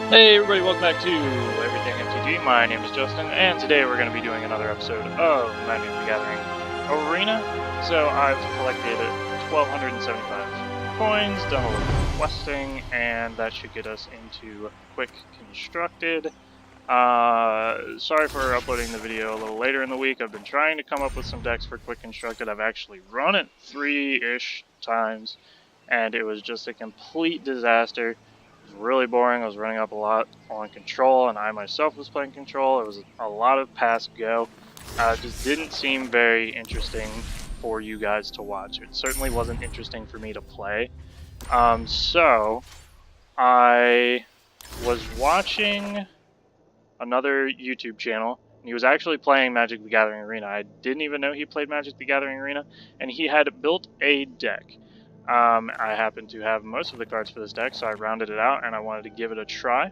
Hey everybody, welcome back to Everything MTG. My name is Justin, and today we're going to be doing another episode of Magic the Gathering Arena. So I've collected 1,275 coins, done a little questing, and that should get us into Quick Constructed. Sorry for uploading the video a little later in the week. I've been trying to come up with some decks for Quick Constructed. I've actually run it 3-ish times, and it was just a complete disaster. It was really boring. I was running up a lot on control, and I myself was playing control. It was a lot of pass go. It just didn't seem very interesting for you guys to watch. It certainly wasn't interesting for me to play. So I was watching another YouTube channel, and he was actually playing Magic the Gathering Arena. I didn't even know he played Magic the Gathering Arena, and he had built a deck. I happen to have most of the cards for this deck, so I rounded it out and I wanted to give it a try.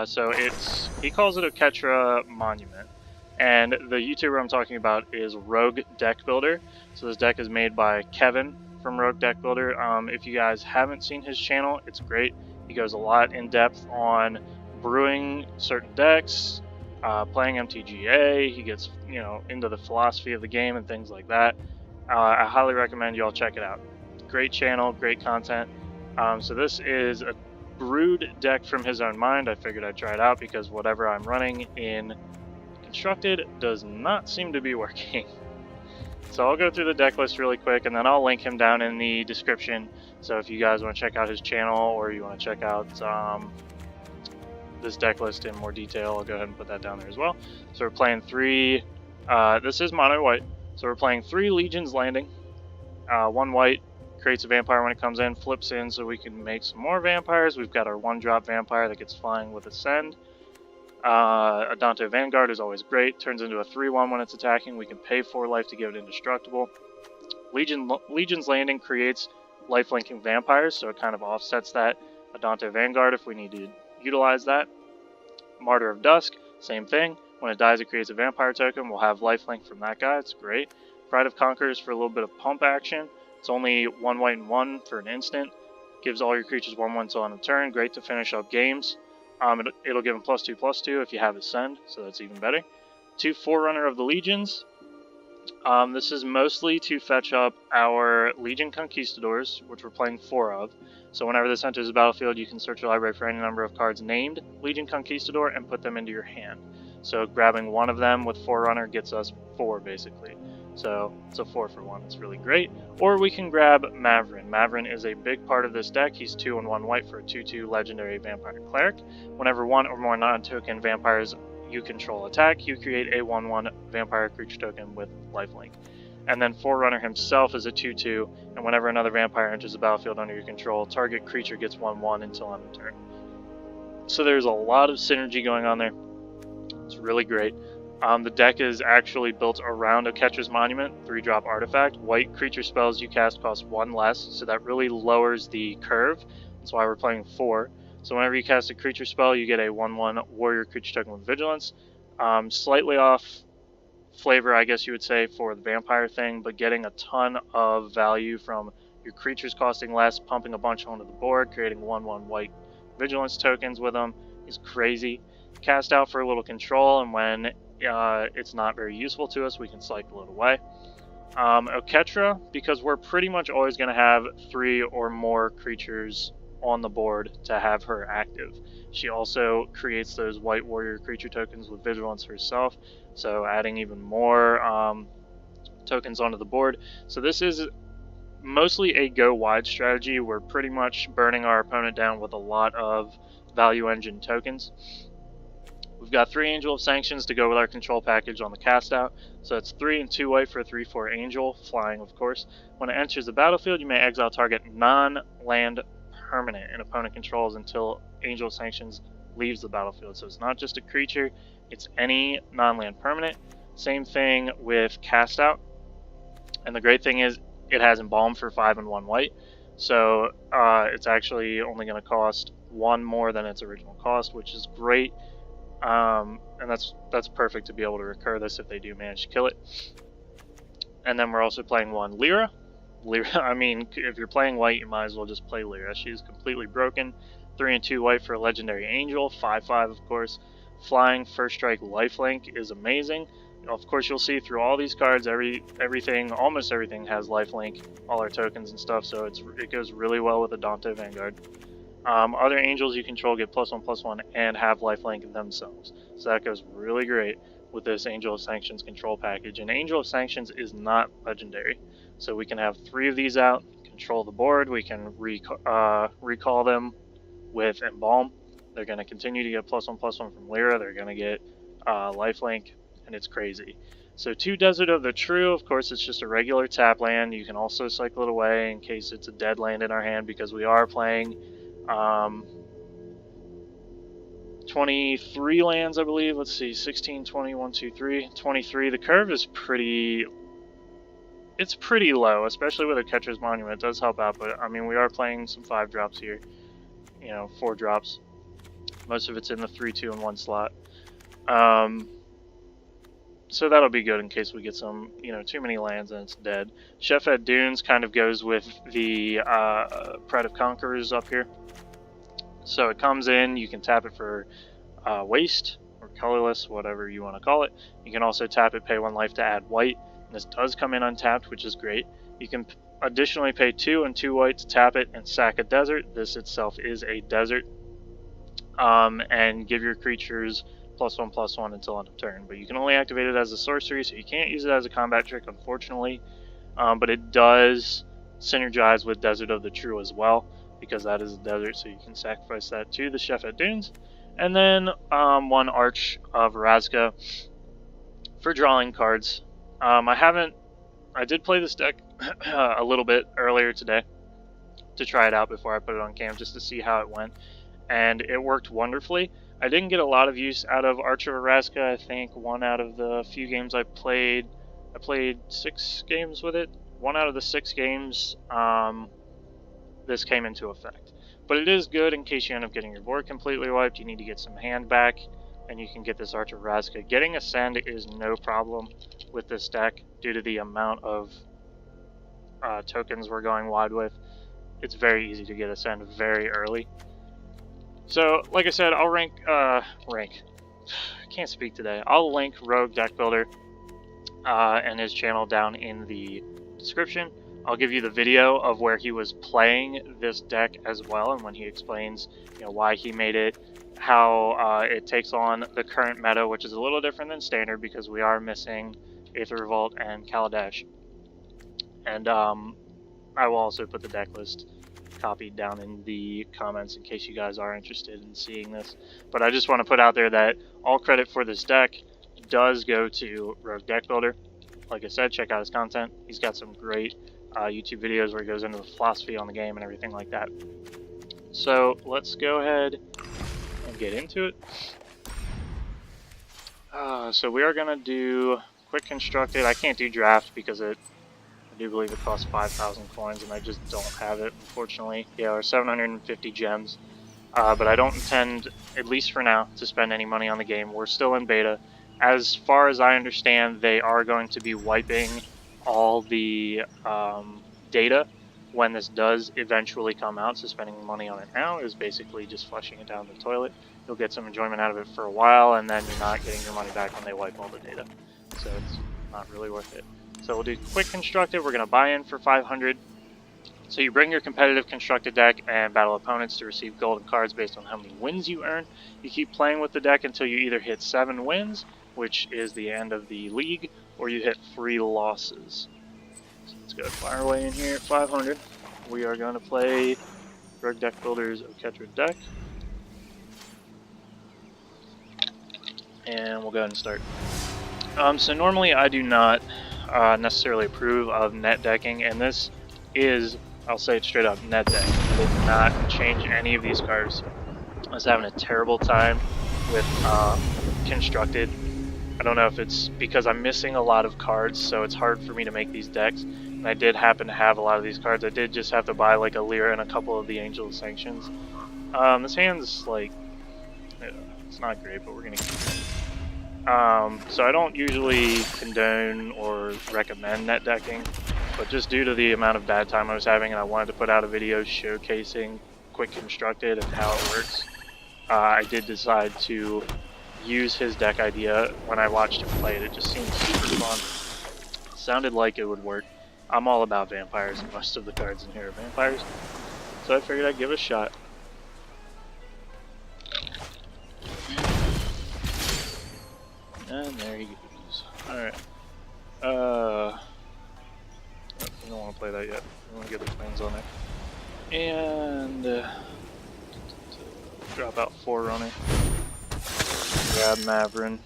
So he calls it Oketra Monument, and the YouTuber I'm talking about is Rogue Deck Builder. So this deck is made by Kevin from Rogue Deck Builder. If you guys haven't seen his channel, it's great. He goes a lot in depth on brewing certain decks, playing MTGA. He gets into the philosophy of the game and things like that. I highly recommend you all check it out. Great channel, great content. So this is a brewed deck from his own mind. I figured I'd try it out because whatever I'm running in Constructed does not seem to be working. So I'll go through the deck list really quick, and then I'll link him down in the description. So if you guys want to check out his channel, or you want to check out this deck list in more detail, I'll go ahead and put that down there as well. So we're playing three, this is mono white, so we're playing 3 Legions Landing. 1 white, creates a vampire when it comes in, flips in so we can make some more vampires. We've got our 1-drop vampire that gets flying with Ascend. Adanto Vanguard is always great, turns into a 3-1 when it's attacking. We can pay 4 life to give it indestructible. Legion's Landing creates life-linking vampires, so it kind of offsets that Adanto Vanguard if we need to utilize that. Martyr of Dusk, same thing. When it dies, it creates a vampire token. We'll have lifelink from that guy. It's great. Pride of Conquerors for a little bit of pump action. It's only 1 white and 1 for an instant. Gives all your creatures 1/1 till on a turn. Great to finish up games. It'll give them +2/+2 if you have Ascend, so that's even better. 2 Forerunner of the Legions. This is mostly to fetch up our Legion Conquistadors, which we're playing 4 of. So whenever this enters the battlefield, you can search your library for any number of cards named Legion Conquistador and put them into your hand. So grabbing one of them with Forerunner gets us 4, basically. So it's a 4-for-1. It's really great. Or we can grab Mavren. Mavren is a big part of this deck. He's 2 and 1 white for a 2/2 legendary vampire cleric. Whenever 1 or more non-token vampires you control attack, you create a 1/1 vampire creature token with lifelink. And then Forerunner himself is a 2/2, and whenever another vampire enters the battlefield under your control, target creature gets 1/1 until on the turn. So there's a lot of synergy going on there. It's really great. The deck is actually built around Oketra's Monument, 3-drop artifact. White creature spells you cast cost 1 less, so that really lowers the curve. That's why we're playing 4. So whenever you cast a creature spell, you get a 1/1 warrior creature token with vigilance. Slightly off flavor, I guess you would say, for the vampire thing, but getting a ton of value from your creatures costing less, pumping a bunch onto the board, creating 1/1 white vigilance tokens with them is crazy. Cast out for a little control, and when it's not very useful to us, we can cycle it away. Oketra, because we're pretty much always going to have 3 or more creatures on the board to have her active. She also creates those white warrior creature tokens with vigilance herself, so adding even more tokens onto the board. So this is mostly a go wide strategy. We're pretty much burning our opponent down with a lot of value engine tokens. We've got 3 Angel of Sanctions to go with our control package on the cast out. So it's 3 and 2 white for a 3/4 Angel, flying of course. When it enters the battlefield, you may exile target non-land permanent in opponent controls until Angel of Sanctions leaves the battlefield. So it's not just a creature, it's any non-land permanent. Same thing with cast out. And the great thing is it has Embalm for 5 and 1 white. So it's actually only going to cost 1 more than its original cost, which is great. And that's perfect to be able to recur this if they do manage to kill it. And then we're also playing 1 Lyra. I mean, if you're playing white, you might as well just play Lyra. She's completely broken. 3 and 2 white for a legendary angel, 5/5 of course. Flying first strike lifelink is amazing. Of course, you'll see through all these cards, everything, almost everything has lifelink, all our tokens and stuff, so it goes really well with Adanto Vanguard. Other angels you control get +1/+1 and have lifelink themselves, so that goes really great with this Angel of Sanctions control package. And Angel of Sanctions is not legendary, so we can have 3 of these out, control the board, we can recall them with Embalm. They're going to continue to get +1/+1 from Lyra, they're going to get lifelink, and it's crazy. So 2 Desert of the True, of course it's just a regular tap land. You can also cycle it away in case it's a dead land in our hand, because we are playing 23 lands, I believe. Let's see, 16, 20, 1, 2, 3, 23. The curve is pretty low, especially with Oketra's Monument. It does help out, but I mean, we are playing some 5 drops here, 4 drops. Most of it's in the 3, 2, and 1 slot. So that'll be good in case we get some, too many lands and it's dead. Shefet Dunes kind of goes with the Pride of Conquerors up here. So it comes in, you can tap it for waste or colorless, whatever you want to call it. You can also tap it, pay 1 life to add white. And this does come in untapped, which is great. You can additionally pay 2 and 2 white to tap it and sack a desert. This itself is a desert. And give your creatures +1/+1 until end of turn. But you can only activate it as a sorcery, so you can't use it as a combat trick, unfortunately. But it does synergize with Desert of the True as well, because that is a desert, so you can sacrifice that to the Shefet Dunes. And then 1 Arch of Orazca for drawing cards. I did play this deck a little bit earlier today to try it out before I put it on cam, just to see how it went, and it worked wonderfully. I didn't get a lot of use out of Arch of Orazca. I think 1 out of the few games I played 6 games with it. 1 out of the 6 games, this came into effect. But it is good in case you end up getting your board completely wiped, you need to get some hand back, and you can get this Arch of Orazca. Getting Ascend is no problem with this deck due to the amount of tokens we're going wide with. It's very easy to get Ascend very early. So, like I said, I'll I can't speak today. I'll link Rogue Deck Builder and his channel down in the description. I'll give you the video of where he was playing this deck as well, and when he explains, why he made it, how it takes on the current meta, which is a little different than standard because we are missing Aether Revolt and Kaladesh. And I will also put the deck list copied down in the comments in case you guys are interested in seeing this. But I just want to put out there that all credit for this deck does go to Rogue Deck Builder. Like I said, check out his content. He's got some great YouTube videos where he goes into the philosophy on the game and everything like that. So let's go ahead and get into it. So we are going to do Quick Constructed. I can't do Draft because I do believe it costs 5,000 coins, and I just don't have it, unfortunately. Yeah, or 750 gems. But I don't intend, at least for now, to spend any money on the game. We're still in beta. As far as I understand, they are going to be wiping all the data when this does eventually come out, so spending money on it now is basically just flushing it down the toilet. You'll get some enjoyment out of it for a while, and then you're not getting your money back when they wipe all the data. So it's not really worth it. So we'll do Quick Constructed. We're going to buy in for 500. So you bring your competitive constructed deck and battle opponents to receive golden cards based on how many wins you earn. You keep playing with the deck until you either hit 7 wins, which is the end of the league, or you hit 3 losses. So let's go fire away in here at 500. We are going to play Rogue Deck Builder's Oketra deck. And we'll go ahead and start. So normally I do not necessarily approve of net decking, and this is, I'll say it straight up, net deck. I did not change any of these cards. I was having a terrible time with Constructed. I don't know if it's because I'm missing a lot of cards, so it's hard for me to make these decks. And I did happen to have a lot of these cards. I did just have to buy like a Lyra and a couple of the Angel of Sanctions. This hand's like, it's not great, but we're gonna keep it. So I don't usually condone or recommend net decking, but just due to the amount of bad time I was having, and I wanted to put out a video showcasing quick constructed and how it works, I did decide to use his deck idea when I watched him play it. It just seemed super fun. Sounded like it would work. I'm all about vampires, and most of the cards in here are vampires, so I figured I'd give it a shot. And there he goes. Alright. We don't want to play that yet. We want to get the planes on there. And drop out Forerunner. Grab Mavren.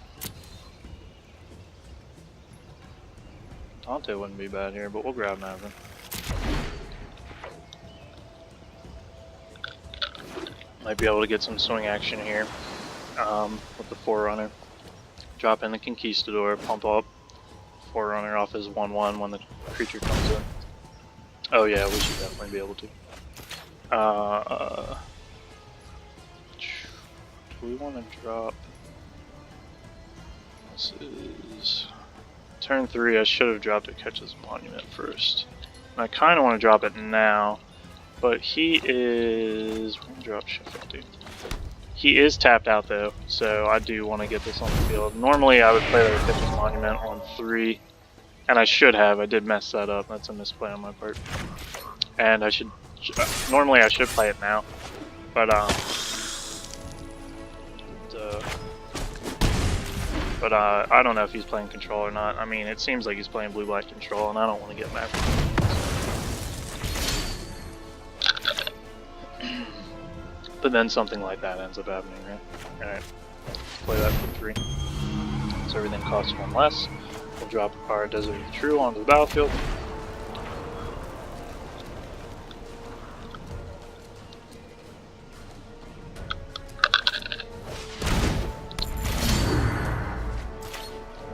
Dante wouldn't be bad here, but we'll grab Mavren. Might be able to get some swing action here with the Forerunner. Drop in the Conquistador, pump up Forerunner off his 1/1 when the creature comes in. Oh yeah, we should definitely be able to. Do we want to drop? This is turn 3. I should have dropped it Catches Monument first. And I kind of want to drop it now, but he is. We're gonna drop Shefet Dunes. He is tapped out though, so I do want to get this on the field. Normally I would play the Catches Monument on 3, and I should have. I did mess that up. That's a misplay on my part. And I should. Normally I should play it now, but I don't know if he's playing control or not. I mean, it seems like he's playing blue-black control, and I don't want to get mad. But then something like that ends up happening, right? Alright, let's play that for 3. So everything costs 1 less. We'll drop our Desert of the True onto the battlefield.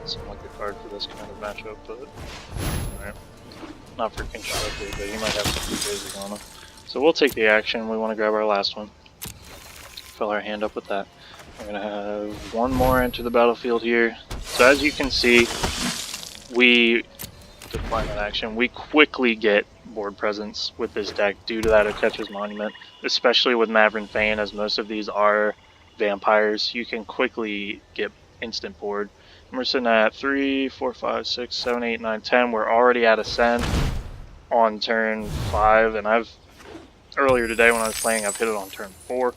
Seem like a card for this kind of matchup, but alright. Not for constructed, but he might have some crazy on him. So we'll take the action. We want to grab our last one. Fill our hand up with that. We're going to have 1 more enter the battlefield here. So as you can see, we decline that action. We quickly get board presence with this deck due to that Oketra's Monument, especially with Mavren Fein, as most of these are vampires. You can quickly get instant board. And we're sitting at 3, 4, 5, 6, 7, 8, 9, 10. We're already at Ascend on turn 5, and earlier today when I was playing, I've hit it on turn 4.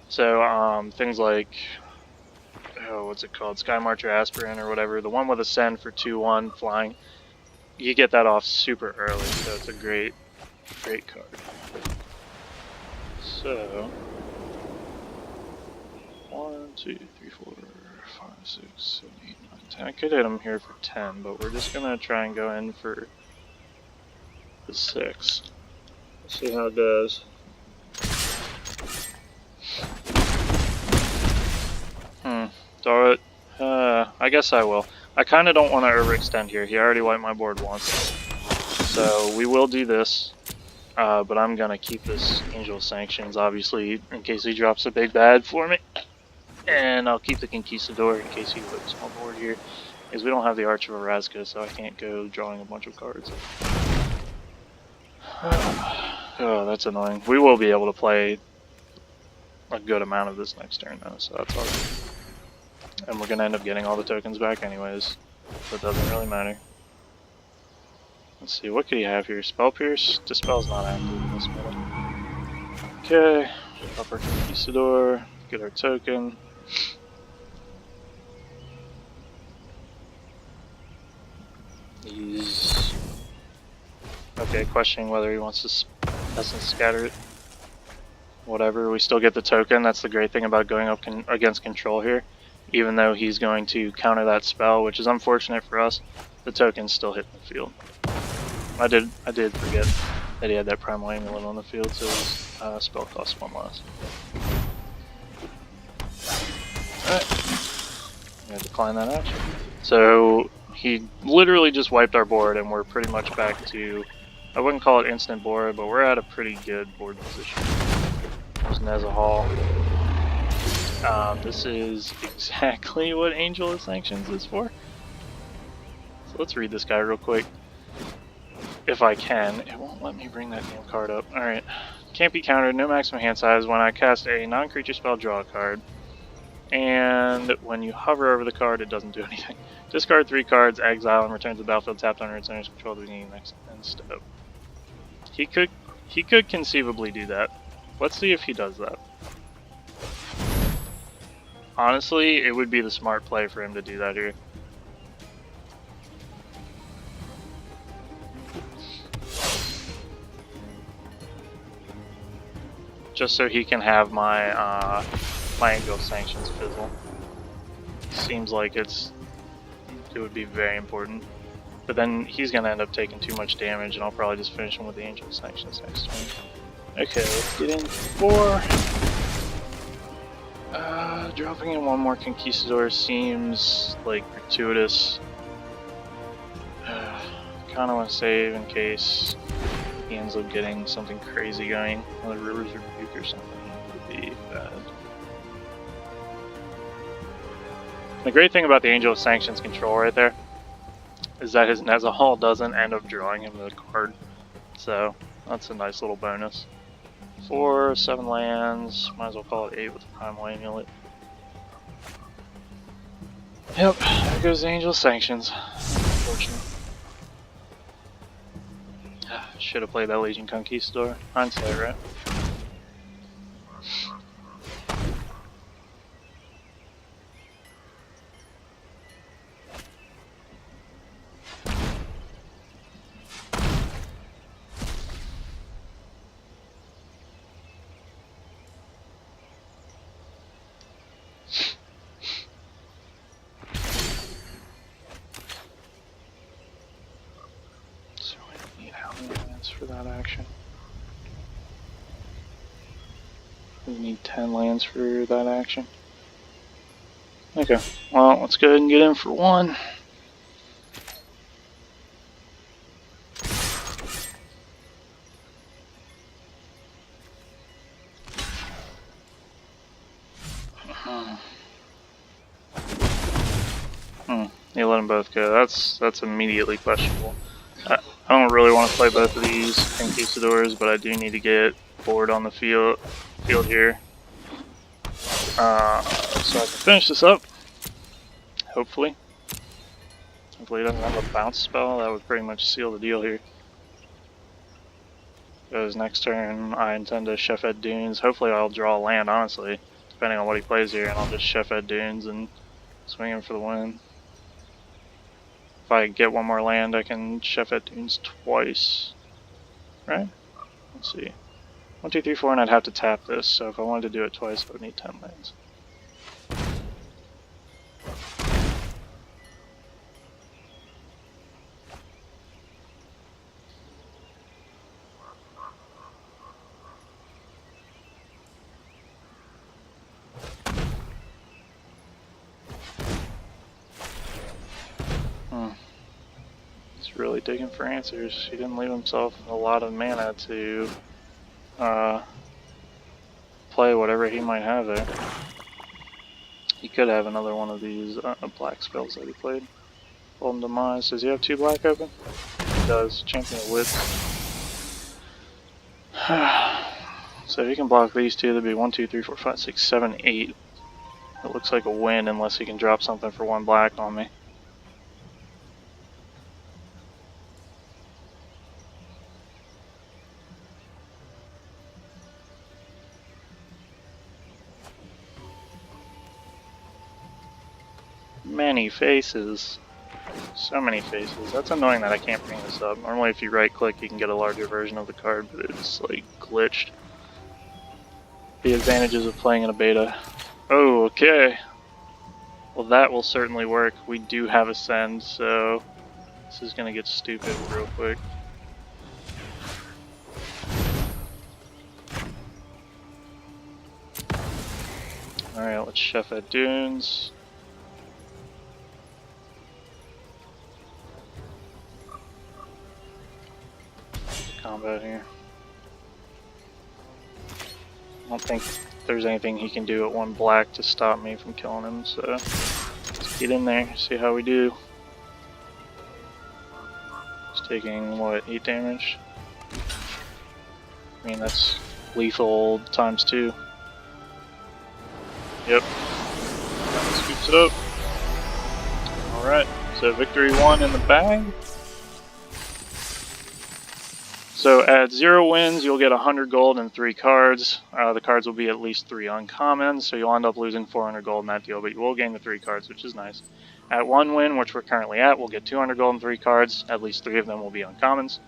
So things like, what's it called, Skymarcher Aspirant or whatever, the one with Ascend for 2/1 flying, you get that off super early, so it's a great card. So 1, 2, 3, 4, 5, 6, 7, 8, 9, 10. I could hit him here for 10, but we're just gonna try and go in for the 6. Let's see how it goes. Throw it. I guess I will. I kind of don't want to overextend here. He already wiped my board once. So we will do this. But I'm going to keep this Angel of Sanctions, obviously, in case he drops a big bad for me. And I'll keep the Conquistador in case he whips my board here. Because we don't have the Arch of Orazca, so I can't go drawing a bunch of cards. Oh, that's annoying. We will be able to play a good amount of this next turn, though, so that's all good. And we're going to end up getting all the tokens back anyways, so it doesn't really matter. Let's see, what could he have here? Spell Pierce? Dispel's not active in this middle. Okay, up our Conquistador, get our token. He's... okay, questioning whether he wants to Essence Scatter it. Whatever, we still get the token. That's the great thing about going up against control here. Even though he's going to counter that spell, which is unfortunate for us, the token's still hitting the field. I did forget that he had that Primal Amulet on the field, so his spell costs 1 less. Alright. I'm gonna decline that action. So he literally just wiped our board, and we're pretty much back to, I wouldn't call it instant board, but we're at a pretty good board position. There's Neza Hall. This is exactly what Angel of Sanctions is for. So let's read this guy real quick. If I can. It won't let me bring that damn card up. Alright. can't be countered, no maximum hand size. When I cast a non-creature spell, draw a card. And when you hover over the card, it doesn't do anything. Discard 3 cards, exile, and return to the battlefield tapped under its owner's control at the beginning of the next end step. He could conceivably do that. Let's see if he does that. Honestly, it would be the smart play for him to do that here. Just so he can have my my Angel of Sanctions fizzle. Seems like it would be very important. But then he's gonna end up taking too much damage, and I'll probably just finish him with the Angel of Sanctions next turn. Okay, let's get in 4. Dropping in 1 more Conquistador seems like gratuitous. Kinda wanna save in case he ends up getting something crazy going. Another River's Rebuke or something would be bad. The great thing about the Angel of Sanctions control right there is that his Nezahal doesn't end up drawing him the card. So that's a nice little bonus. 4, 7 lands, might as well call it 8 with the Primal Amulet. Yep, there goes the Angel of Sanctions. Unfortunately. Should have played that Legion Conquistador. Hindsight, right? For that action. We need 10 lands for that action. Okay, well, let's go ahead and get in for 1. You let them both go. That's immediately questionable. I don't really want to play both of these Conquistadors, but I do need to get board on the field here. So I can finish this up. Hopefully. Hopefully he doesn't have a bounce spell. That would pretty much seal the deal here. Because next turn I intend to Shefet Dunes. Hopefully I'll draw a land, honestly. Depending on what he plays here, and I'll just Shefet Dunes and swing him for the win. If I get 1 more land, I can Shefet Dunes twice. Right? Let's see. 1, 2, 3, 4, and I'd have to tap this, so if I wanted to do it twice, I would need 10 lands. Really digging for answers. He didn't leave himself a lot of mana to play whatever he might have there. He could have another one of these black spells that he played. Golden Demise. Does he have 2 black open? He does. Champion of Wits. So if he can block these 2, that'd be 1, 2, 3, 4, 5, 6, 7, 8. It looks like a win unless he can drop something for 1 black on me. Many faces. So many faces. That's annoying that I can't bring this up. Normally if you right click you can get a larger version of the card, but it's like glitched. The advantages of playing in a beta. Oh, okay. Well, that will certainly work. We do have Ascend, so this is gonna get stupid real quick. Alright, let's Shefet Dunes. Combat here. I don't think there's anything he can do at 1 black to stop me from killing him, so let's get in there, see how we do. He's taking, what, 8 damage? I mean, that's lethal ×2. Yep. Scoops it up. Alright, so victory 1 in the bag. So at 0 wins, you'll get 100 gold and 3 cards. The cards will be at least 3 uncommons, so you'll end up losing 400 gold in that deal, but you will gain the 3 cards, which is nice. At 1 win, which we're currently at, we'll get 200 gold and 3 cards. At least 3 of them will be uncommons.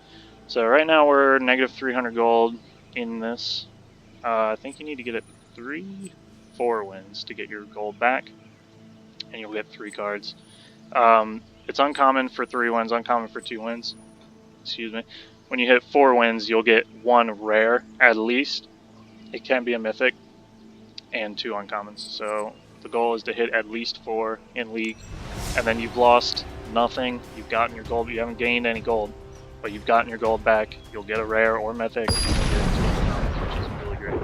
So right now we're negative 300 gold in this. I think you need to get it 4 wins to get your gold back, and you'll get 3 cards. It's uncommon for 3 wins, uncommon for 2 wins. Excuse me. When you hit 4 wins, you'll get 1 rare at least. It can be a mythic and 2 uncommons. So the goal is to hit at least 4 in League, and then you've lost nothing. You've gotten your gold. You haven't gained any gold, but you've gotten your gold back. You'll get a rare or mythic, and you'll get 2 uncommons, which is really great.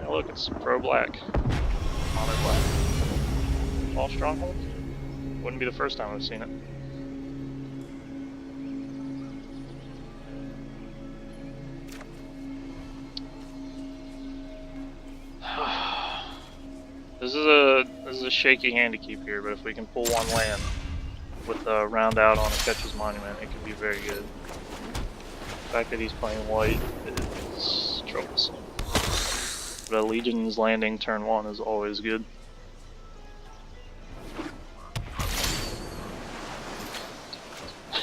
Now look, it's pro black, mono black, all strongholds. Wouldn't be the first time I've seen it. This is a shaky hand to keep here, but if we can pull 1 land with a round out on a Catcher's Monument, it could be very good. The fact that he's playing white is troublesome. But a Legion's landing turn 1 is always good.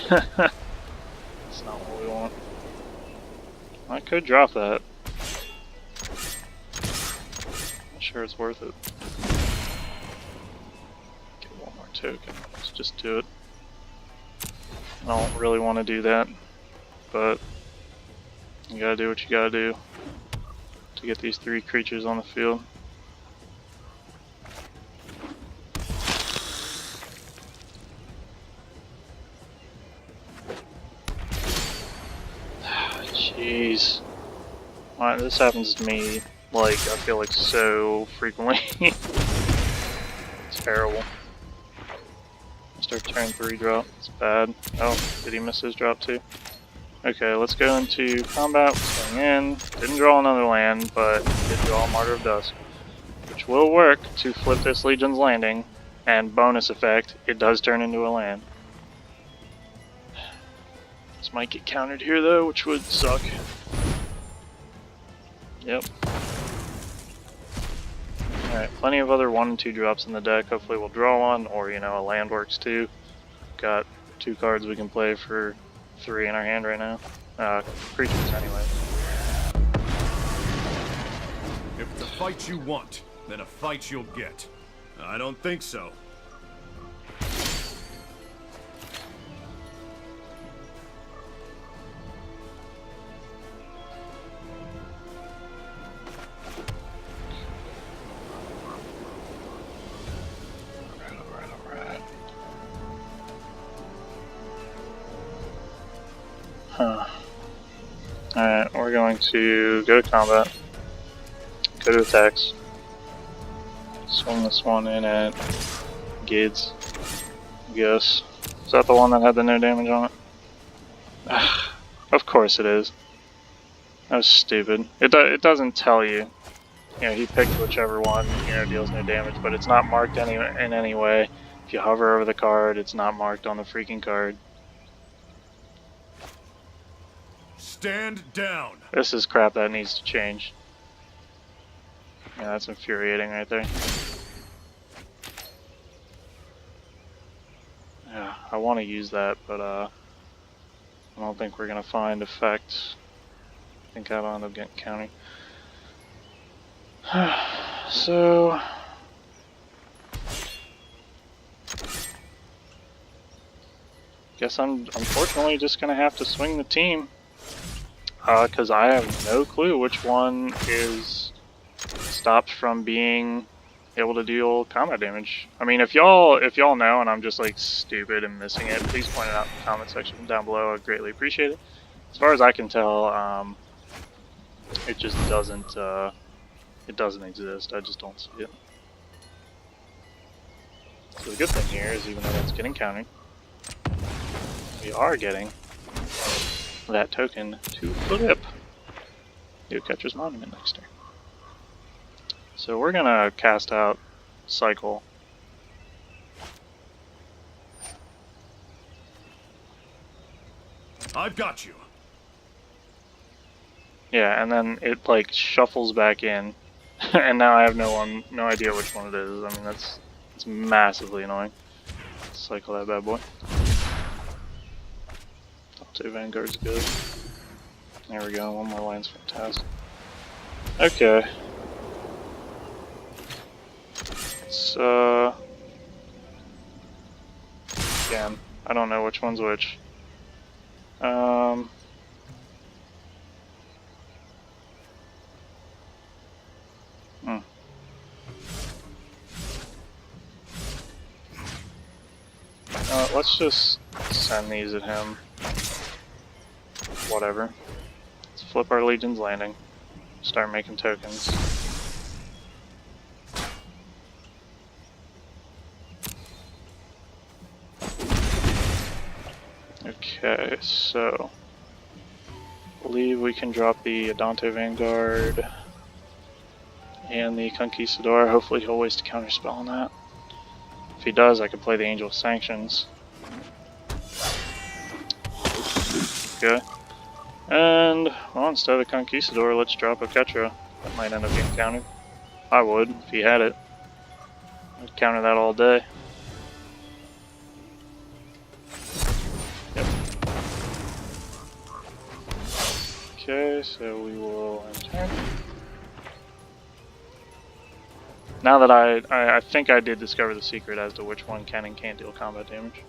That's not what we want. I could drop that. Not sure it's worth it. Get 1 more token. Let's just do it. I don't really want to do that, but you gotta do what you gotta do to get these 3 creatures on the field. Jeez. Alright, this happens to me, like, I feel like so frequently. It's terrible. Start turn 3 drop, it's bad. Oh, did he miss his drop too? Okay, let's go into combat, swing in. Didn't draw another land, but did draw Martyr of Dusk, which will work to flip this Legion's Landing, and bonus effect, it does turn into a land. This might get countered here though, which would suck. Yep. Alright, plenty of other 1 and 2 drops in the deck. Hopefully we'll draw one, or you know, a land works too. Got 2 cards we can play for 3 in our hand right now. Creatures anyway. If the fight you want, then a fight you'll get. I don't think so. Alright, we're going to go to combat, go to attacks, swing this one in at Gids, I guess. Is that the one that had the no damage on it? Of course it is. That was stupid. It doesn't tell you. You know, he picked whichever one, you know, deals no damage, but it's not marked in any way. If you hover over the card, it's not marked on the freaking card. Stand down. This is crap that needs to change. Yeah, that's infuriating right there. Yeah, I want to use that, but I don't think we're gonna find effect. I think I'll end up getting county. So guess I'm unfortunately just gonna have to swing the team. Because I have no clue which one is stopped from being able to deal combat damage. I mean, if y'all know and I'm just like stupid and missing it, please point it out in the comment section down below. I'd greatly appreciate it. As far as I can tell, it just doesn't exist. I just don't see it. So the good thing here is, even though that's getting countered, we are getting that token to flip. the Oketra's Monument next turn. So we're gonna cast out Cycle. I've got you. Yeah, and then it like shuffles back in, and now I have no idea which one it is. I mean it's massively annoying. Cycle that bad boy. Adanto Vanguard's good. There we go. One more line's fantastic. Okay. So again, I don't know which one's which. Let's just send these at him. Whatever. Let's flip our Legion's Landing. Start making tokens. Okay, so I believe we can drop the Adanto Vanguard and the Conquistador. Hopefully he'll waste a counterspell on that. If he does, I could play the Angel of Sanctions. Okay. And, well, instead of the Conquistador, let's drop Oketra. That might end up getting countered. I would, if he had it. I'd counter that all day. Yep. Okay, so we will enter. Now that I think I did discover the secret as to which one can and can't deal combat damage.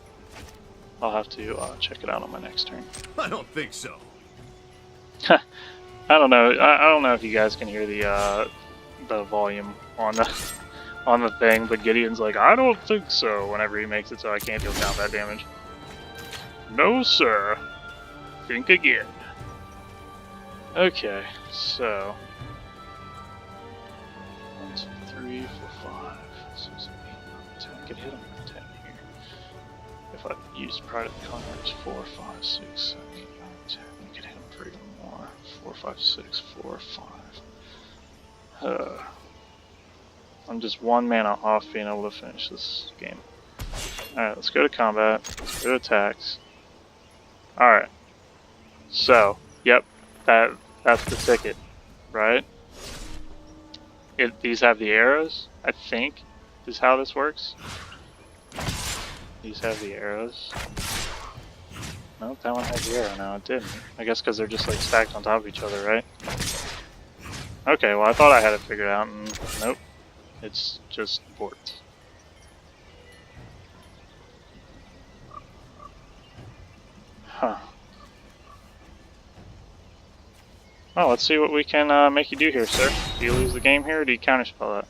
I'll have to check it out on my next turn. I don't think so. I don't know. I don't know if you guys can hear the volume on the thing, but Gideon's like, I don't think so. Whenever he makes it so I can't deal combat damage. No, sir. Think again. Okay, so 1, 2, 3, 4, 5, 6, 7, 8, 9, 10. I could hit him with 10 here. If I used Pride of Conquerors, 4, 5, 6, 7, 8, 9, 10. I could hit him for even more. 4, 5, 6, 4, 5. I'm just one mana off being able to finish this game. Alright, let's go to combat. Let's go to attacks. Alright. So, yep, that's the ticket, right? These have the arrows, I think, is how this works. These have the arrows. Nope, that one has the arrow now, it didn't. I guess because they're just like stacked on top of each other, right? Okay, well I thought I had it figured out, and nope. It's just ports. Huh. Well, let's see what we can make you do here, sir. Do you lose the game here, or do you counterspell that?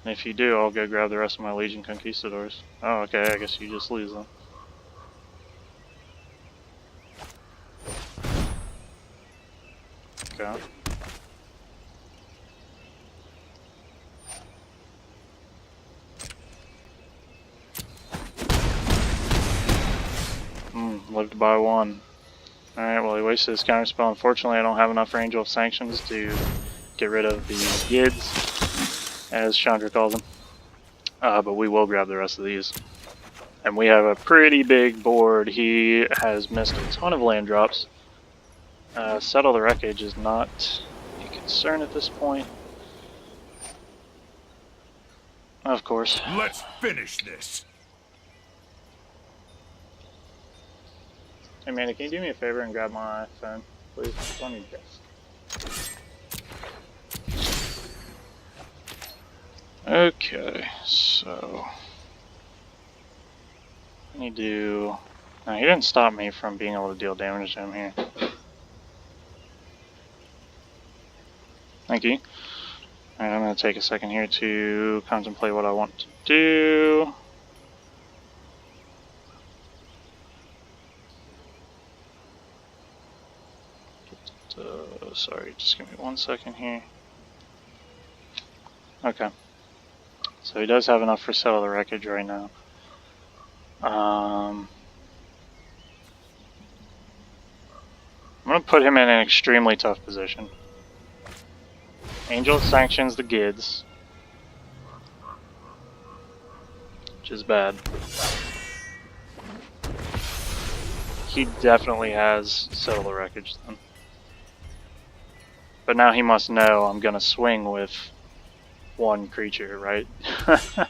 And if you do, I'll go grab the rest of my Legion Conquistadors. Oh, okay, I guess you just lose them. Okay. Lived by one. Alright, well he wasted his counterspell. Unfortunately, I don't have enough for Angel of Sanctions to get rid of the Yids, as Chandra calls them. But we will grab the rest of these. And we have a pretty big board. He has missed a ton of land drops. Settle the Wreckage is not a concern at this point. Of course. Let's finish this. Hey man, can you do me a favor and grab my phone, please? It's on your desk. Okay, so I need to. No, he didn't stop me from being able to deal damage to him here. Thank you. Alright, I'm going to take a second here to contemplate what I want to do. Sorry, just give me 1 second here. Okay. So he does have enough for Settle the Wreckage right now. I'm going to put him in an extremely tough position. Angel of Sanctions the Gids. Which is bad. He definitely has Settle the Wreckage then. But now he must know I'm going to swing with one creature, right? I'm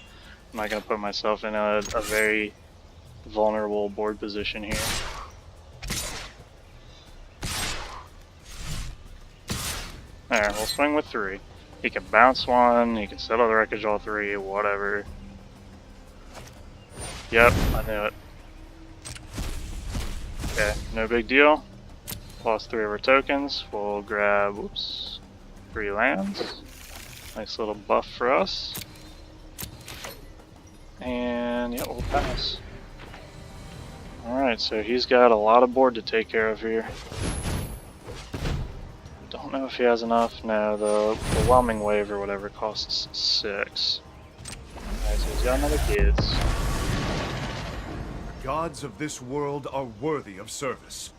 not going to put myself in a very vulnerable board position here. Alright, we'll swing with 3. He can bounce 1, he can Settle the Wreckage all 3, whatever. Yep, I knew it. Okay, no big deal. Lost 3 of our tokens. We'll grab, whoops, 3 lands. Nice little buff for us. And yeah, we'll pass. Alright, so he's got a lot of board to take care of here. Don't know if he has enough. No, the Whelming Wave or whatever costs 6. Alright, so he's got another Gids. The gods of this world are worthy of service.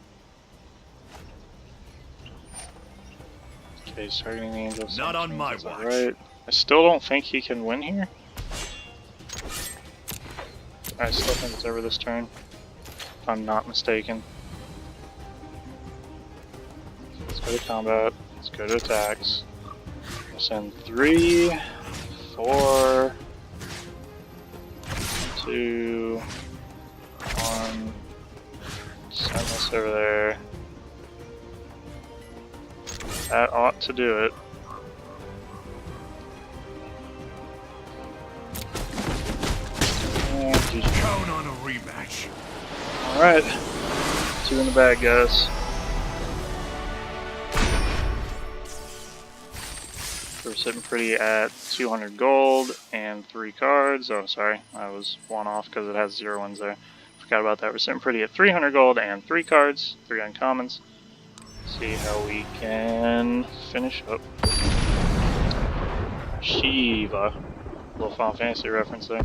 Okay, he's targeting the Angel of Sanctions. Not on my watch. Right. I still don't think he can win here. I still think it's over this turn, if I'm not mistaken. Let's go to combat. Let's go to attacks. We'll send 3, 4, 2, 1. Send this over there. That ought to do it. And GG. Count on a rematch. Alright. 2 in the bag, guys. We're sitting pretty at 200 gold and 3 cards. Oh, sorry. I was 1 off because it has 0 ones there. Forgot about that. We're sitting pretty at 300 gold and 3 cards. 3 uncommons. See how we can finish up. Shiva. Little Final Fantasy reference there.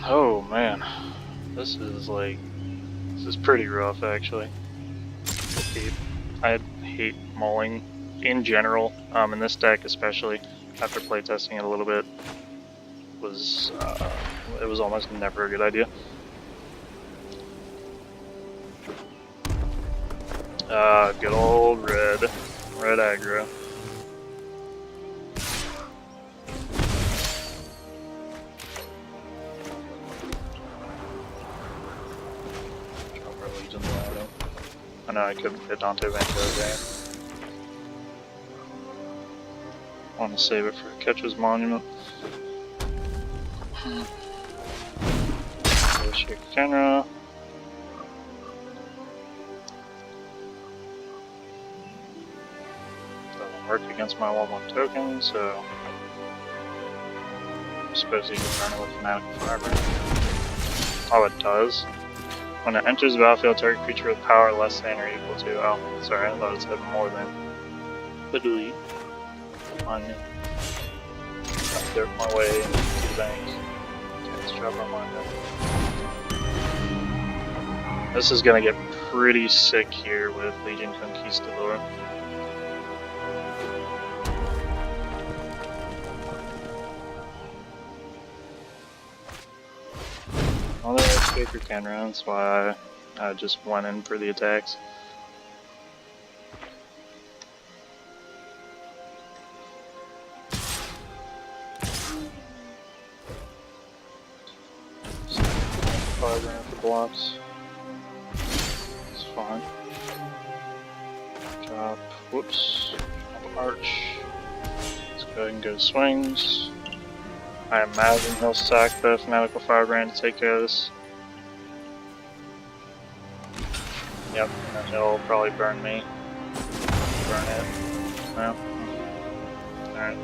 Oh man. This is pretty rough actually. I hate mauling in general, in this deck especially, after playtesting it a little bit. It was almost never a good idea. Good old red aggro. Drop our Legion landing. I know I couldn't fit Adanto Vanguard there. Want to save it for Oketra's Monument. Shake camera. Work against my 1/1 token, so I suppose you can run it with Fanatical Firebrand. Oh, it does. When it enters the battlefield, target creature with power less than or equal to. Oh, sorry, I thought it said more than. But delete. On me. I'll dirt my way into 2 things. Okay, let's drop our mind up. This is gonna get pretty sick here with Legion Conquistador. Well, there is Baker Canron, that's why I just went in for the attacks. Firebrand for blocks. It's fine. Drop, whoops, drop Arch. Let's go ahead and go to swings. I imagine he'll sack the Fanatical Firebrand to take care of this. Yep, and then he'll probably burn me. Burn it. No. Alright.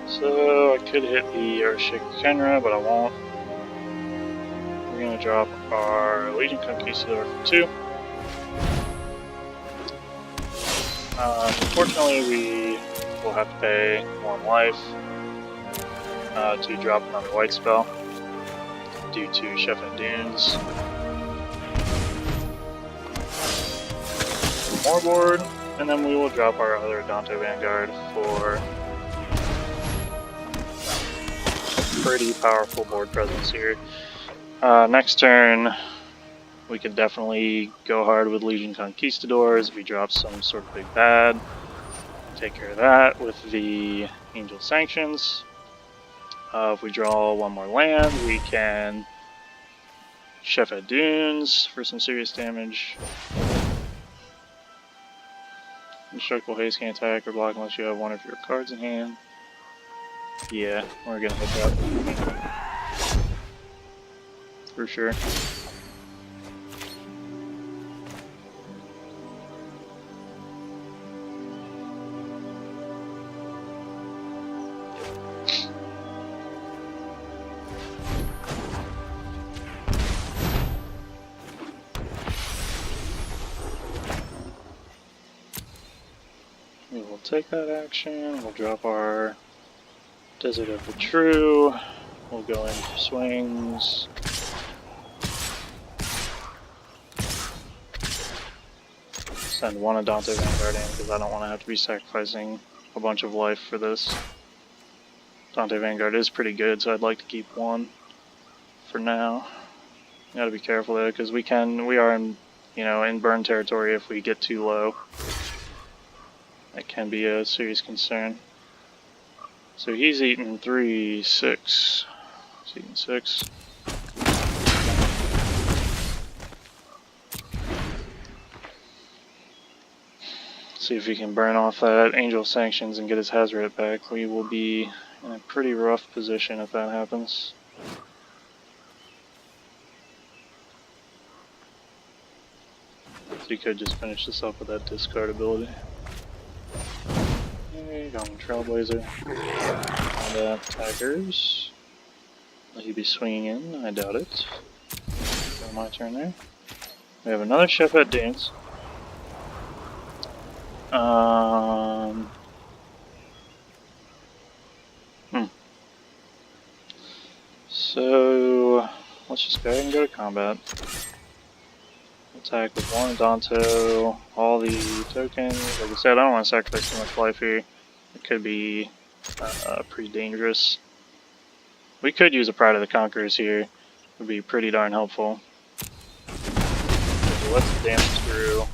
So I could hit the Earthshake Kenra, but I won't. We're gonna drop our Legion Conquistador for 2. Unfortunately, we will have to pay 1 life. To drop another white spell due to Shefet Dunes. more board, and then we will drop our other Adanto Vanguard for a pretty powerful board presence here. Next turn, we could definitely go hard with Legion Conquistadors if he drops some sort of big bad. Take care of that with the Angel of Sanctions. If we draw one more land, we can Shefet Dunes for some serious damage. Indestructible Haste can't attack or block unless you have one of your cards in hand. Yeah, we're gonna hit that. For sure. We will take that action, we'll drop our Desert of the True, we'll go in for swings. Send one Adanto Vanguard in because I don't want to have to be sacrificing a bunch of life for this. Adanto Vanguard is pretty good, so I'd like to keep one for now. Gotta be careful though, because we are in, in burn territory if we get too low. That can be a serious concern. So he's eating 3, 6. He's eating 6. See if he can burn off that Angel of Sanctions and get his Hazret back. We will be in a pretty rough position if that happens. So he could just finish this up with that discard ability. Okay, got him Trailblazer. And attackers. Will he be swinging in? I doubt it. So my turn there. We have another Shefet Dunes. So let's just go ahead and go to combat. Attack with one Adanto, all the tokens. Like I said, I don't want to sacrifice too much life here. It could be pretty dangerous. We could use a Pride of the Conquerors here. It would be pretty darn helpful. So let's damage through.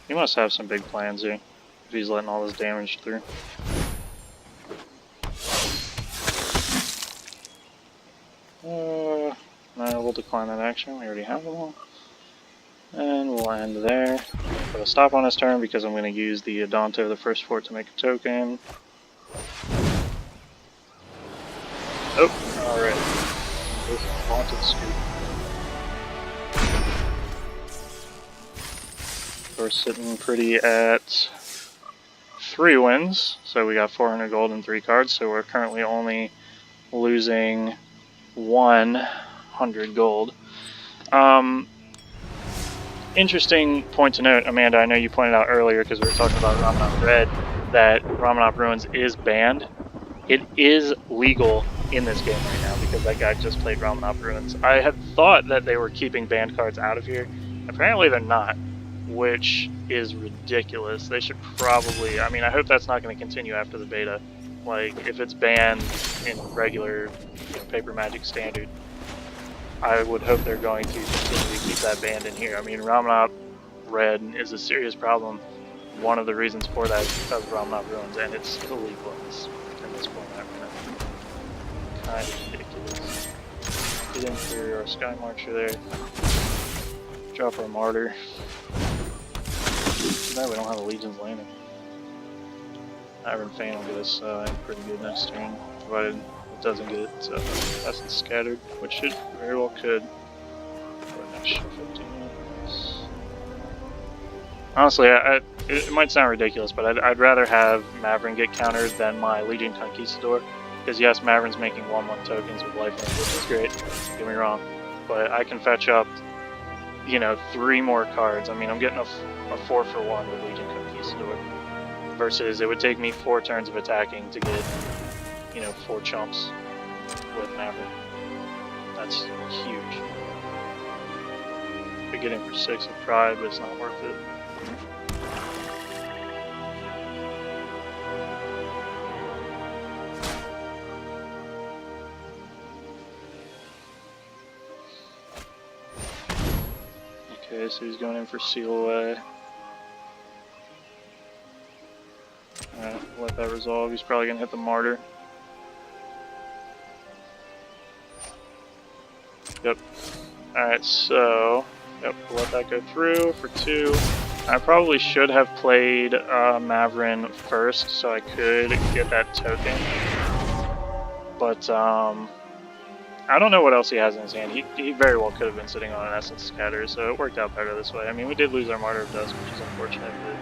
He must have some big plans here if he's letting all this damage through. No, we'll decline that action. We already have them all. And we'll end there. Put a stop on his turn because I'm going to use the Adanto, the first fort, to make a token. Oh, alright. This is Haunted Scoop. We're sitting pretty at 3 wins, so we got 400 gold and 3 cards, so we're currently only losing 100 gold. Interesting point to note, Amanda, I know you pointed out earlier because we were talking about Ramunap Red, that Ramunap Ruins is banned. It is legal in this game right now because that guy just played Ramunap Ruins. I had thought that they were keeping banned cards out of here. Apparently they're not, which is ridiculous. They should probably, I mean, I hope that's not going to continue after the beta. Like, if it's banned in regular Paper Magic Standard, I would hope they're going to continue to keep that banned in here. I mean, Ramunap Red is a serious problem. One of the reasons for that is because of Ramunap Ruins, and it's still legal in this format right now. Kind of ridiculous. Get in for our Skymarcher there. Drop our Martyr. Too bad we don't have a Legion's Landing. Mavren Fein will get us pretty good next turn, provided it doesn't get essence scattered, which it very well could. Honestly, it might sound ridiculous, but I'd rather have Mavren get countered than my Legion Conquistador. Because yes, Mavren's making 1/1 tokens with lifelink, which is great, don't get me wrong. But I can fetch up, 3 more cards. I mean, I'm getting a 4-for-1 with Legion Conquistador. Versus it would take me 4 turns of attacking to get, 4 chumps with Mavren. That's huge. Could get in for 6 with Pride, but it's not worth it. Okay, so he's going in for Seal Away. Alright, let that resolve. He's probably gonna hit the Martyr. Yep. Alright, so... Yep, we'll let that go through for 2. I probably should have played Mavren first, so I could get that token. But, I don't know what else he has in his hand. He very well could have been sitting on an Essence Scatter, so it worked out better this way. I mean, we did lose our Martyr of Dusk, which is unfortunate, but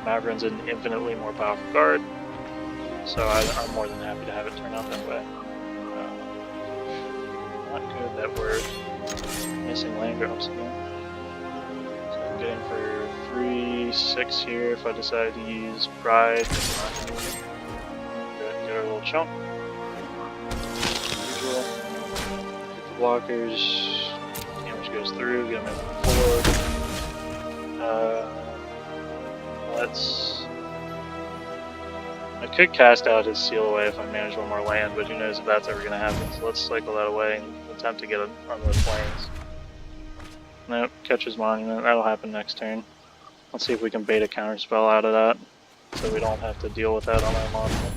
Mavren's an infinitely more powerful card, so I'm more than happy to have it turn out that way. Not good that we're missing land drops again. So I'm getting for 3/6 here if I decide to use Pride. Get our little chunk. Usual. Blockers, damage goes through, get them in for 4. I could cast out his Seal Away if I manage one more land, but who knows if that's ever going to happen, so let's cycle that away and attempt to get it on the plains. Nope, catches Monument, that'll happen next turn. Let's see if we can bait a counterspell out of that, so we don't have to deal with that on our Monument.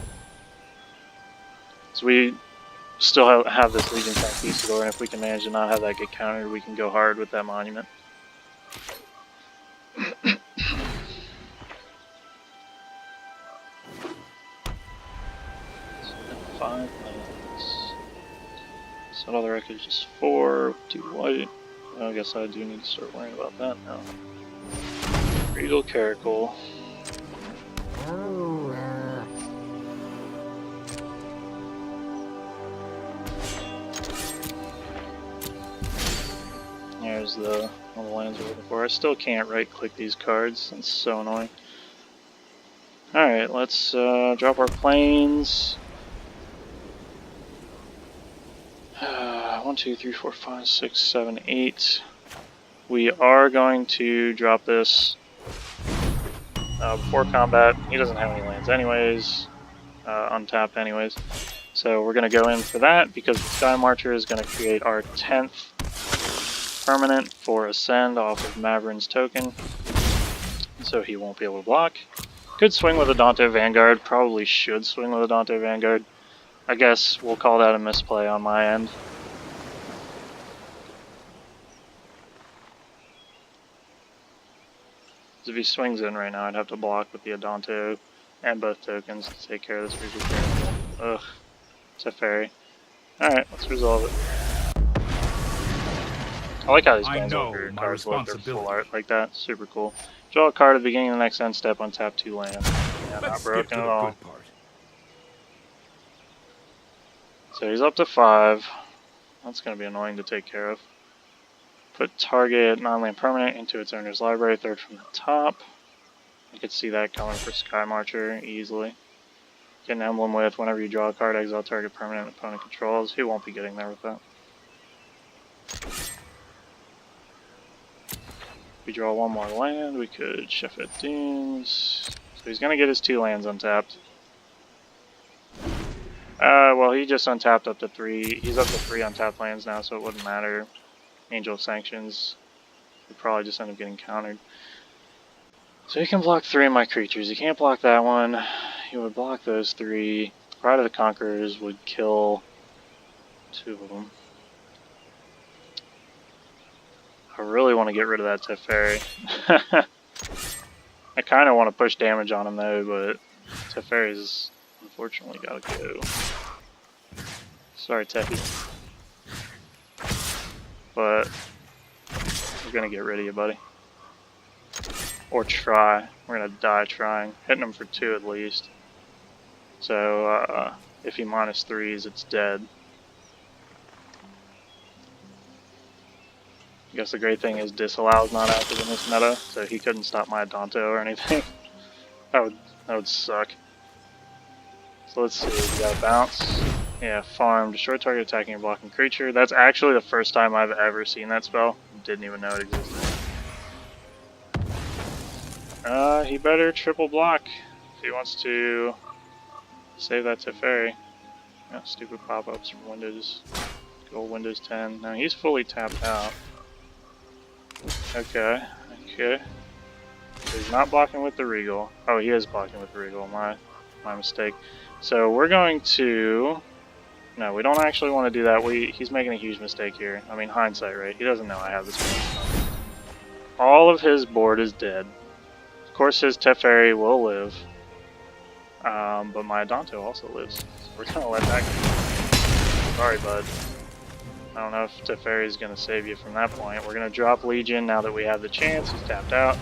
So we still have this Legion Conquistador, and if we can manage to not have that get countered, we can go hard with that Monument. 5 lands. Set all the wreckage is 4, 2 white. I guess I do need to start worrying about that now. Regal Caracal. There's one of the lands we're looking for. I still can't right-click these cards. It's so annoying. Alright, let's drop our planes. 1, 2, 3, 4, 5, 6, 7, 8. We are going to drop this before combat. He doesn't have any lands anyways, untapped anyways. So we're going to go in for that because the Skymarcher is going to create our 10th permanent for Ascend off of Mavren's token. So he won't be able to block. Could swing with Adanto Vanguard, probably should swing with Adanto Vanguard. I guess we'll call that a misplay on my end. If he swings in right now, I'd have to block with the Adanto and both tokens to take care of this Regal Caracal. Ugh, it's a fairy. Alright, let's resolve it. I like how these Planeswalker cards look, they're full art like that, super cool. Draw a card at the beginning of the next end step, untap 2 lands. Yeah, not broken at all. So he's up to 5. That's going to be annoying to take care of. Put target non-land permanent into its owner's library, 3rd from the top. You could see that coming for Skymarcher easily. Get an emblem with whenever you draw a card, exile target permanent opponent controls. He won't be getting there with that. If we draw 1 more land, we could Shefet Dunes. So he's going to get his 2 lands untapped. Well, he just untapped up to 3. He's up to 3 untapped lands now, so it wouldn't matter. Angel of Sanctions would probably just end up getting countered. So he can block 3 of my creatures. He can't block that one. He would block those 3. Pride of the Conquerors would kill 2 of them. I really want to get rid of that Teferi. I kind of want to push damage on him though, but Teferi's unfortunately got to go. Sorry, Tefi. But we're going to get rid of you, buddy. Or try. We're going to die trying. Hitting him for 2 at least. So if he -3s, it's dead. I guess the great thing is Disallow is not active in this meta, so he couldn't stop my Adanto or anything. that would suck. So let's see, we got a bounce. Yeah, farm, destroy target attacking or blocking creature. That's actually the first time I've ever seen that spell. Didn't even know it existed. He better triple block if he wants to save that Teferi. Yeah, stupid pop-ups from Windows. Good old Windows 10. Now he's fully tapped out. Okay, okay. So he's not blocking with the Regal. Oh, he is blocking with the Regal. My mistake. So we're going to... No, we don't actually want to do that. He's making a huge mistake here. I mean, hindsight, right? He doesn't know I have this many. All of his board is dead. Of course, his Teferi will live. But my Adanto also lives. So we're going to let that go. Sorry, bud. I don't know if Teferi is going to save you from that point. We're going to drop Legion now that we have the chance. He's tapped out.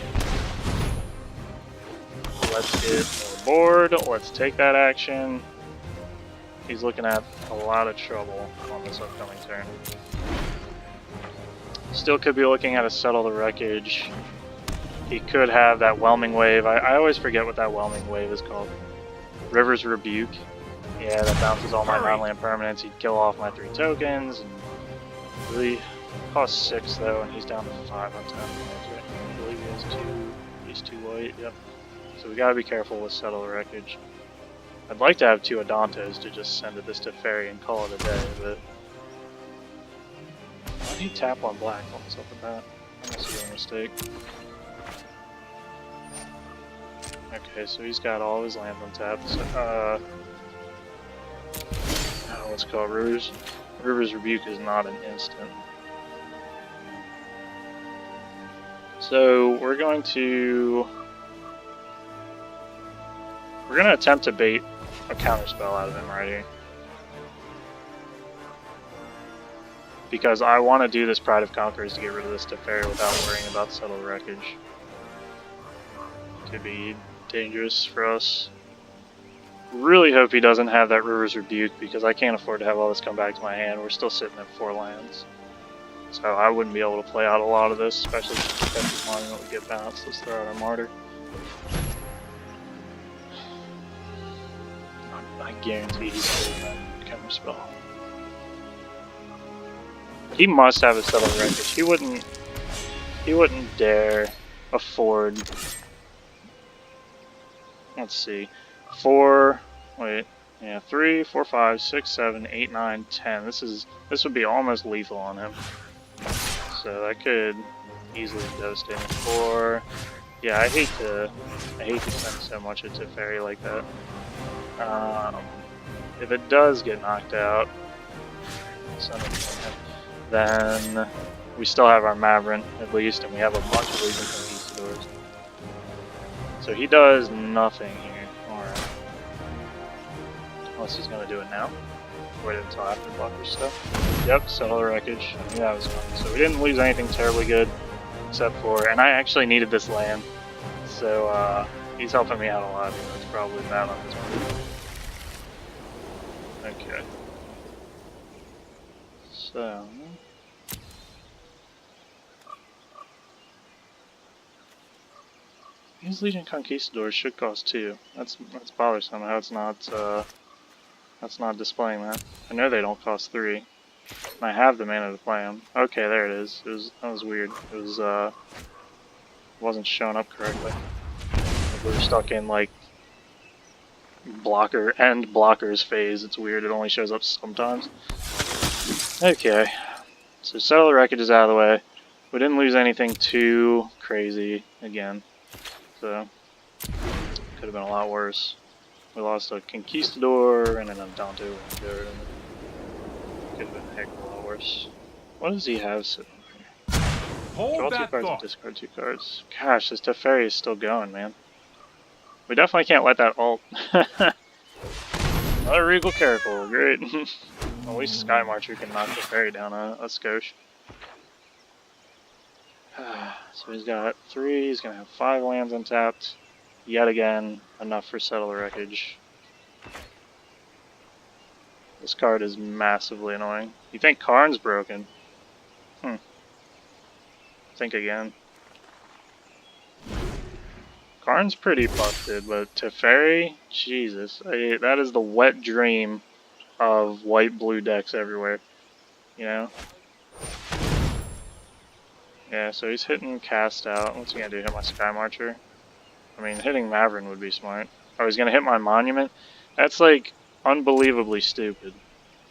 Let's get more board. Let's take that action. He's looking at a lot of trouble on this upcoming turn. Still could be looking at a Settle the Wreckage. He could have that Whelming Wave. I always forget what that Whelming Wave is called. River's Rebuke. Yeah, that bounces all my non-land permanents. He'd kill off my 3 tokens. And really costs 6 though, and he's down to 5 on 10. I believe he has 2. He's 2 white. Yep. So we gotta be careful with Settle the Wreckage. I'd like to have 2 Adantos to just send this to Teferi and call it a day, but why did he tap on black? What's up with that? I must have been a mistake. Okay, so he's got all of his lands untapped. So, what's it called? River's Rebuke is not an instant. So we're going to attempt to bait a counterspell out of him right here. Because I want to do this Pride of Conquerors to get rid of this Teferi without worrying about Settle the Wreckage. Could be dangerous for us. Really hope he doesn't have that River's Rebuke because I can't afford to have all this come back to my hand. We're still sitting at 4 lands. So I wouldn't be able to play out a lot of this, especially if the Defensive Monument would get bounced. Let's throw out our Martyr. I guarantee he's holding that counterspell. He must have a Settle the Wreckage. He wouldn't dare afford. Let's see. 3, 4, 5, 6, 7, 8, 9, 10. This would be almost lethal on him. So that could easily devastate him. 4. Yeah, I hate to send so much into Teferi like that. If it does get knocked out, then we still have our Mavren at least, and we have a bunch of Legion Conquistadors. So he does nothing here. Alright. Unless he's gonna do it now. Wait until after blocker stuff. Yep, Settle the Wreckage. I knew that was coming. So we didn't lose anything terribly good, except for, and I actually needed this land. So he's helping me out a lot, even though it's probably bad on this one. Okay. So these Legion Conquistadors should cost 2. That's bothersome. How it's not that's not displaying that. I know they don't cost 3. And I have the mana to play them. Okay, there it is. That was weird. It wasn't showing up correctly. We were stuck in like blockers phase. It's weird. It only shows up sometimes. Okay. So Settle the Wreckage is out of the way. We didn't lose anything too crazy again. So could have been a lot worse. We lost a Conquistador and an Adanto Vanguard. Could have been a heck of a lot worse. What does he have sitting here? Draw 2 cards and discard 2 cards. Gosh, this Teferi is still going, man. We definitely can't let that ult. Another Regal Careful, great. At least Skymarcher can knock Teferi down a skosh. So he's got 3, he's going to have 5 lands untapped. Yet again, enough for Settle the Wreckage. This card is massively annoying. You think Karn's broken? Think again. Karn's pretty busted, but Teferi? Jesus. That is the wet dream of white-blue decks everywhere. You know? Yeah, so he's hitting cast out. What's he gonna do? Hit my Skymarcher? I mean, hitting Mavren would be smart. Oh, he's gonna hit my Monument? That's like unbelievably stupid.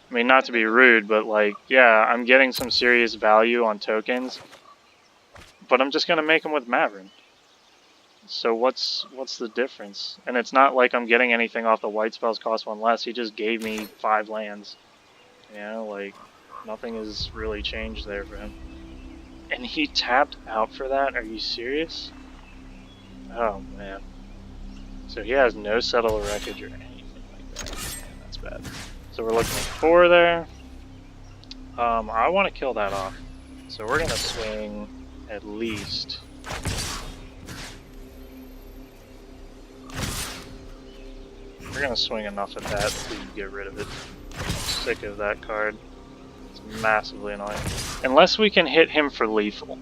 I mean, not to be rude, but like, yeah, I'm getting some serious value on tokens. but I'm just gonna make him with Mavren. So what's the difference? And it's not like I'm getting anything off the white spells cost 1 less. He just gave me 5 lands. You know, like, nothing has really changed there for him. And he tapped out for that? Are you serious? Oh, man. So he has no Settle the Wreckage or anything like that. Man, that's bad. So we're looking at 4 there. I want to kill that off. So we're going to swing at least... We're going to swing enough at that to get rid of it. I'm sick of that card. It's massively annoying. Unless we can hit him for lethal.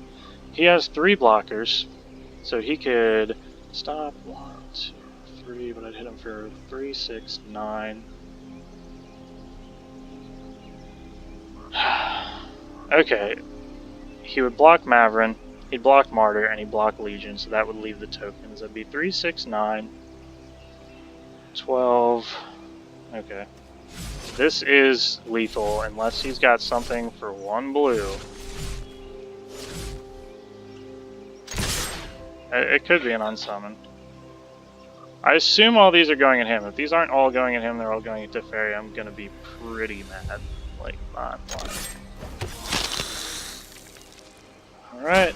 He has 3 blockers, so he could stop 1, 2, 3, but I'd hit him for 3, 6, 9. Okay, he would block Mavren, he'd block Martyr, and he'd block Legion, so that would leave the tokens. That'd be 3, 6, 9, 12. Okay. This is lethal unless he's got something for 1 blue. It could be an unsummon. I assume all these are going at him. If these aren't all going at him, they're all going at Teferi, I'm gonna be pretty mad. Like, not lying. Alright.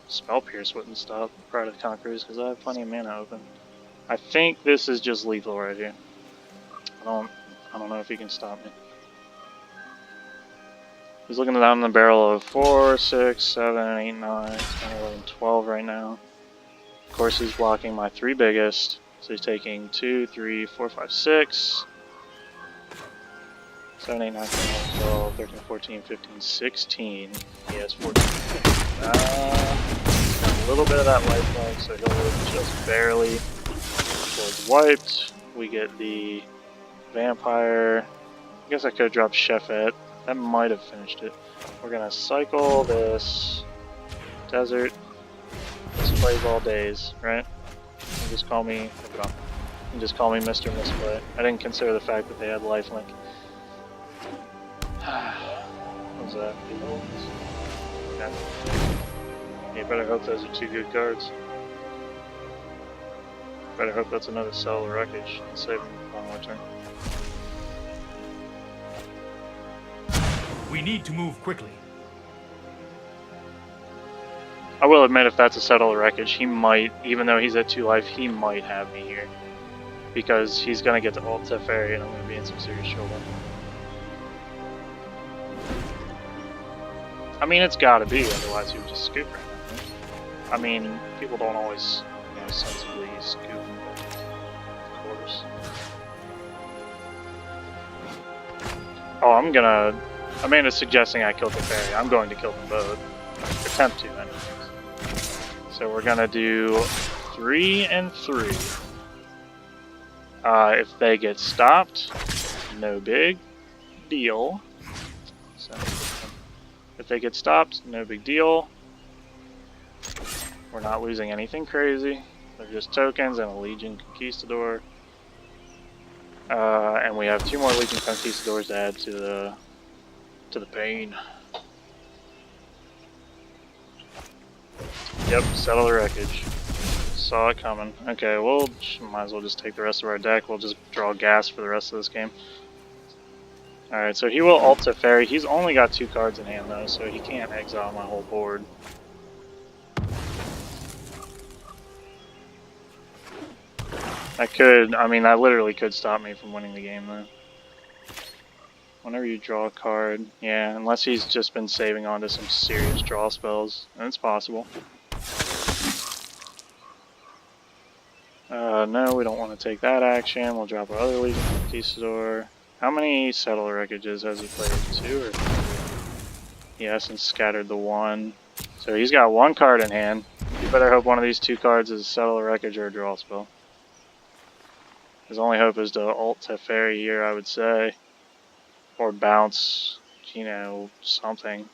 Spell Pierce wouldn't stop Pride of Conquerors because I have plenty of mana open. I think this is just lethal right here. I don't know if he can stop me. He's looking down the barrel of 4, 6, 7, 8, 9, 10, 11, 12 right now. Of course he's blocking my 3 biggest. So he's taking 2, 3, 4, 5, 6. 7, 8, 9, 10, 11, 12, 13, 14, 15, 16. He has 14. Got a little bit of that lifelink, so he'll live just barely. Towards wiped. We get the vampire. I guess I could have dropped Shefet. That might have finished it. We're gonna cycle this desert. This plays all days, right? You can just call me. You can just call me Mr. Misplay. I didn't consider the fact that they had lifelink. What was that? Okay. You better hope those are 2 good cards. Better hope that's another Settle the Wreckage and save him on my turn. We need to move quickly. I will admit, if that's a Settle the Wreckage, he might, even though he's at 2 life, he might have me here. Because he's going to get to ult Teferi and I'm going to be in some serious trouble. I mean, it's got to be, otherwise he would just scoop right now. Right? I mean, people don't always, you know, sensibly scoop, but of course. Oh, Amanda's suggesting I kill Teferi. I'm going to kill them both. Attempt to, anyways. So we're gonna do 3 and 3. If they get stopped, no big deal. So, if they get stopped, no big deal. We're not losing anything crazy. They're just tokens and a Legion Conquistador. And we have 2 more Legion Conquistadors to add to the pain. Yep, Settle the Wreckage. Saw it coming. Okay, we'll might as well just take the rest of our deck. We'll just draw gas for the rest of this game. Alright, so he will ult Teferi. He's only got 2 cards in hand though, so he can't exile my whole board. That literally could stop me from winning the game though. Whenever you draw a card, yeah, unless he's just been saving onto some serious draw spells, and it's possible. No, we don't want to take that action. We'll drop our other Legion Conquistador. How many Settle the Wreckages has he played? 2 or 3? He hasn't scattered the 1. So he's got 1 card in hand. You better hope one of these 2 cards is Settle the Wreckage or a draw spell. His only hope is to ult Teferi here, I would say. Or bounce, you know, something.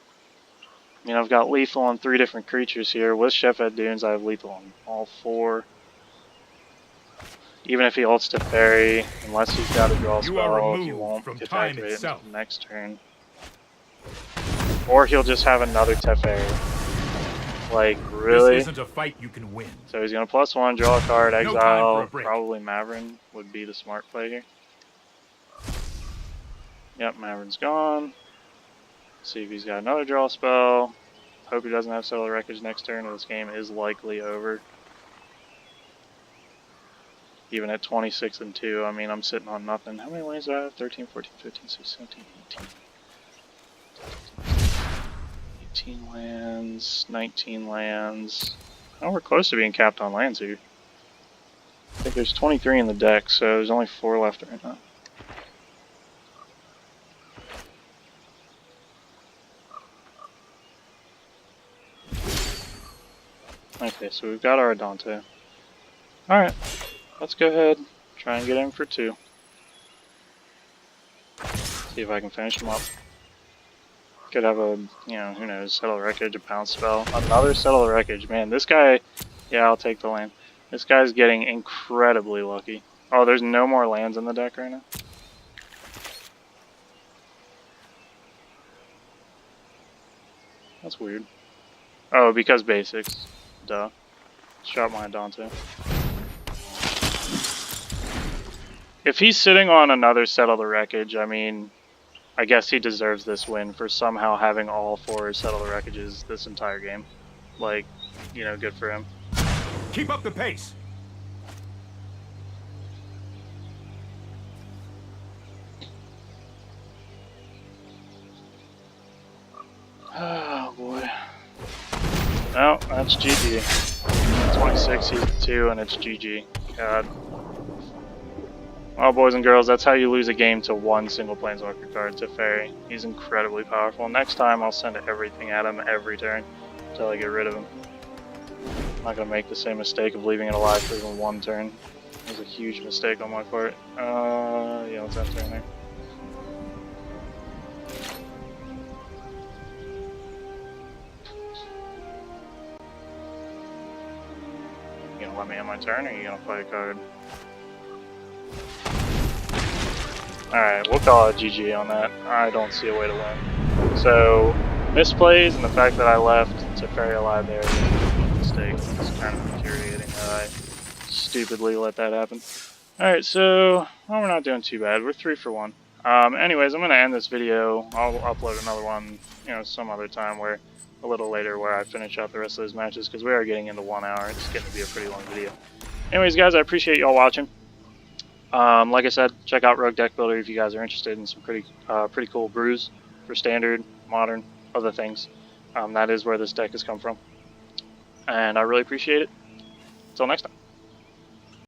I mean, I've got lethal on 3 different creatures here. With Shefet Dunes, I have lethal on all 4. Even if he ults Teferi, unless he's got a draw spell, he won't get to activate it until the next turn. Or he'll just have another Teferi. Like, really? This isn't a fight you can win. So he's going to +1, draw a card, No time for exile. a break. Probably Mavren would be the smart play here. Yep, Mavren's gone. See if he's got another draw spell. Hope he doesn't have Settle the Wreckage next turn, or this game is likely over. Even at 26 and 2, I mean, I'm sitting on nothing. How many lands do I have? 13, 14, 15, 16, 17, 18. 18 lands, 19 lands. Oh, we're close to being capped on lands here. I think there's 23 in the deck, so there's only 4 left right now. Okay, so we've got our Adanto. Alright, let's go ahead, try and get in for 2. See if I can finish him up. Could have a, you know, who knows, Settle the Wreckage, a Pounce spell. Another Settle the Wreckage, man, this guy, yeah, I'll take the land. This guy's getting incredibly lucky. Oh, there's no more lands in the deck right now. That's weird. Oh, because basics. Duh. Shot my Adanto. If he's sitting on another Settle the Wreckage, I mean, I guess he deserves this win for somehow having all 4 Settle the Wreckages this entire game. Like, you know, good for him. Keep up the pace. Oh boy. No, that's GG. 26, he's 2, and it's GG. God. Well, boys and girls, that's how you lose a game to 1 single Planeswalker card, to Fairy. He's incredibly powerful. Next time, I'll send everything at him every turn until I get rid of him. I'm not going to make the same mistake of leaving it alive for even 1 turn. It was a huge mistake on my part. Yeah, let's enter in there. You gonna let me end my turn, or are you gonna play a card? Alright, we'll call it GG on that. I don't see a way to win. So, misplays and the fact that I left Teferi alive there is a mistake. It's kind of infuriating that I stupidly let that happen. Alright, so, well, we're not doing too bad. We're 3 for 1. Anyways, I'm going to end this video. I'll upload another one, you know, some other time where a little later where I finish out the rest of those matches, because we are getting into 1 hour. It's getting to be a pretty long video. Anyways, guys, I appreciate y'all watching. Like I said, check out Rogue Deck Builder if you guys are interested in some pretty cool brews for standard, modern, other things. That is where this deck has come from. And I really appreciate it. Until next time.